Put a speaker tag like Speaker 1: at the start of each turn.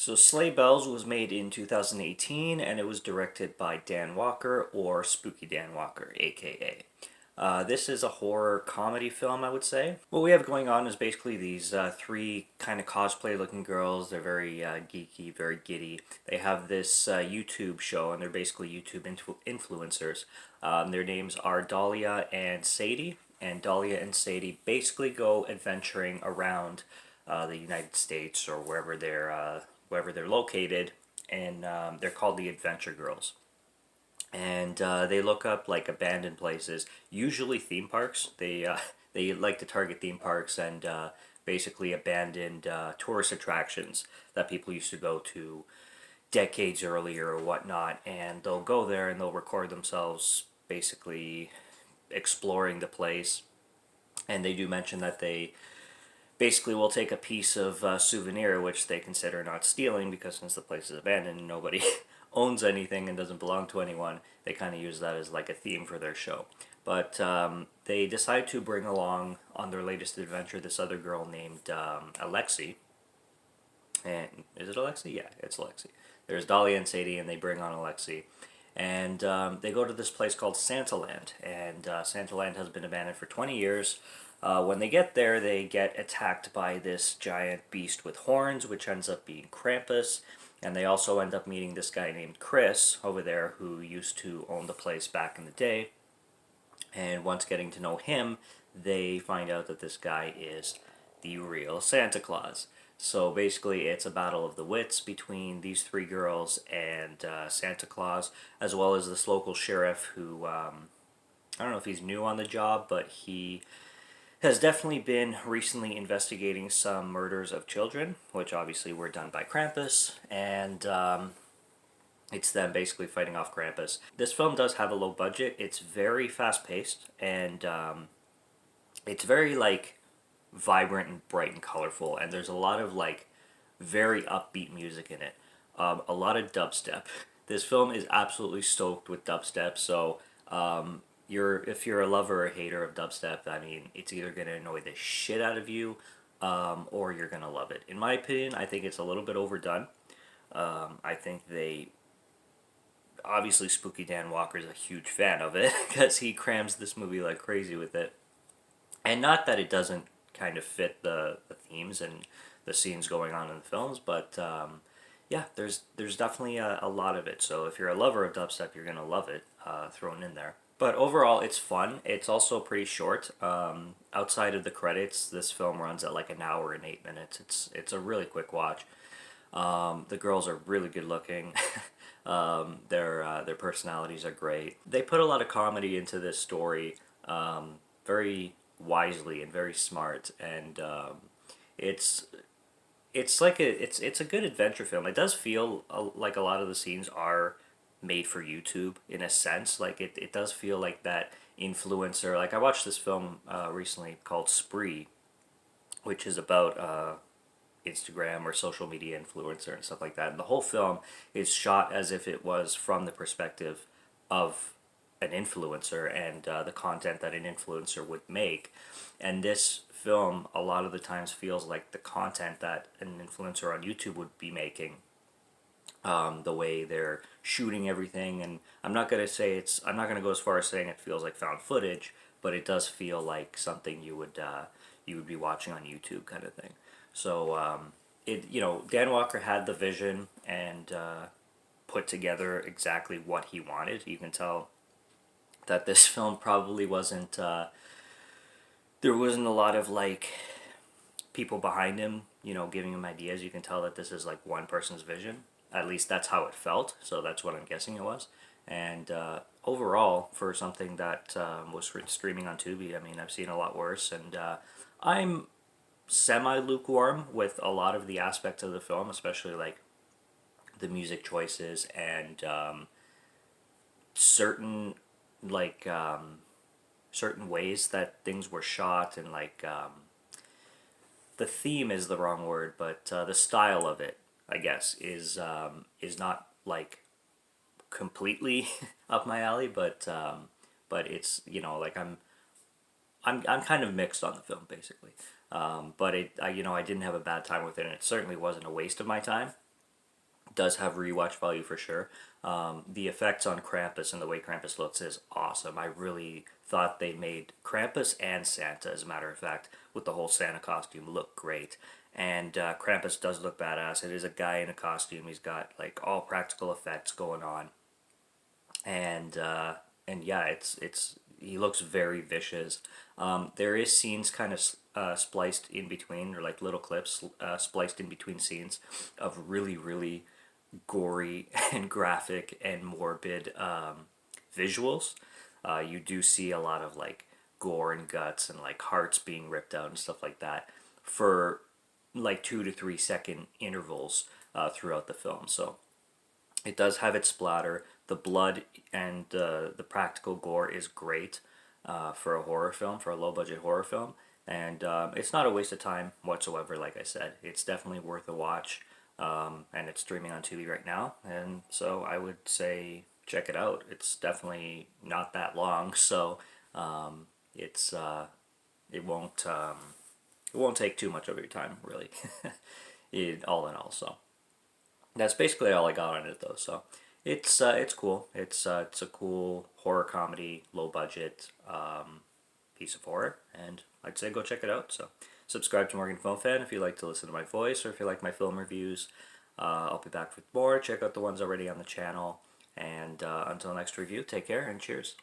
Speaker 1: So Sleigh Bells was made in 2018 and it was directed by Dan Walker or Spooky Dan Walker, aka. This is a horror comedy film, I would say. What we have going on is basically these three kind of cosplay looking girls. They're very geeky, very giddy. They have this YouTube show and they're basically YouTube influencers. Their names are Dahlia and Sadie. And Dahlia and Sadie basically go adventuring around the United States or wherever they're located, and they're called the Adventure Girls. And they look up like abandoned places, usually theme parks. They like to target theme parks and basically abandoned tourist attractions that people used to go to decades earlier or whatnot. And they'll go there and they'll record themselves basically exploring the place. And they do mention that they basically will take a piece of souvenir, which they consider not stealing because since the place is abandoned and nobody owns anything and doesn't belong to anyone, they kind of use that as like a theme for their show. But they decide to bring along on their latest adventure this other girl named Alexi. And is it Alexi? Yeah, it's Alexi. There's Dahlia and Sadie, and they bring on Alexi. And they go to this place called Santaland. And Santaland has been abandoned for 20 years. When they get there, they get attacked by this giant beast with horns, which ends up being Krampus. And they also end up meeting this guy named Chris over there who used to own the place back in the day. And once getting to know him, they find out that this guy is the real Santa Claus. So basically, it's a battle of the wits between these three girls and Santa Claus, as well as this local sheriff who, I don't know if he's new on the job, but he has definitely been recently investigating some murders of children, which obviously were done by Krampus, and it's them basically fighting off Krampus. This film does have a low budget. It's very fast paced, and it's very like vibrant and bright and colorful, and there's a lot of like very upbeat music in it. A lot of dubstep. This film is absolutely stoked with dubstep, so if you're a lover or a hater of dubstep, I mean, it's either gonna annoy the shit out of you, or you're gonna love it. In my opinion, I think it's a little bit overdone. I think they obviously Spooky Dan Walker is a huge fan of it because he crams this movie like crazy with it. And not that it doesn't kind of fit the themes and the scenes going on in the films, but yeah, there's definitely a lot of it. So if you're a lover of dubstep, you're gonna love it thrown in there. But overall, it's fun. It's also pretty short. Outside of the credits, this film runs at like an hour and 8 minutes. It's a really quick watch. The girls are really good looking. Their personalities are great. They put a lot of comedy into this story, very wisely and very smart, and it's it's a good adventure film. It does feel like a lot of the scenes are made for YouTube in a sense. Like it does feel like that influencer. Like I watched this film recently called Spree, which is about Instagram or social media influencer and stuff like that. And the whole film is shot as if it was from the perspective of an influencer and the content that an influencer would make. And this film, a lot of the times, feels like the content that an influencer on YouTube would be making. The way they're shooting everything, and I'm not gonna go as far as saying it feels like found footage, but it does feel like something you would be watching on YouTube kind of thing. So Dan Walker had the vision and put together exactly what he wanted. You can tell that this film probably wasn't. There wasn't a lot of like people behind him, giving him ideas. You can tell that this is like one person's vision. At least that's how it felt. So that's what I'm guessing it was. And overall, for something that was streaming on Tubi, I mean, I've seen a lot worse, and I'm semi lukewarm with a lot of the aspects of the film, especially like the music choices and certain like certain ways that things were shot, and like the theme is the wrong word, but the style of it, I guess, is not like completely up my alley, but it's like I'm kind of mixed on the film basically. But I didn't have a bad time with it, and it certainly wasn't a waste of my time. Does have rewatch value for sure. The effects on Krampus and the way Krampus looks is awesome. I really thought they made Krampus and Santa, as a matter of fact, with the whole Santa costume, look great. And Krampus does look badass. It is a guy in a costume. He's got like all practical effects going on, and yeah, it's he looks very vicious. There is scenes kind of spliced in between, or like little clips spliced in between scenes of really gory and graphic and morbid visuals. You do see a lot of like gore and guts and like hearts being ripped out and stuff like that for like 2 to 3 second intervals throughout the film. So it does have its splatter. The blood and the practical gore is great for a horror film, for a low budget horror film. And it's not a waste of time whatsoever, like I said. It's definitely worth a watch. And it's streaming on Tubi right now. And so I would say check it out. It's definitely not that long, so it's it won't take too much of your time, really. All in all, so that's basically all I got on it though. So it's cool. It's a cool horror comedy, low budget piece of horror, and I'd say go check it out. So subscribe to Morgan Film Fan if you like to listen to my voice or if you like my film reviews. I'll be back with more. Check out the ones already on the channel. And until next review, take care and cheers.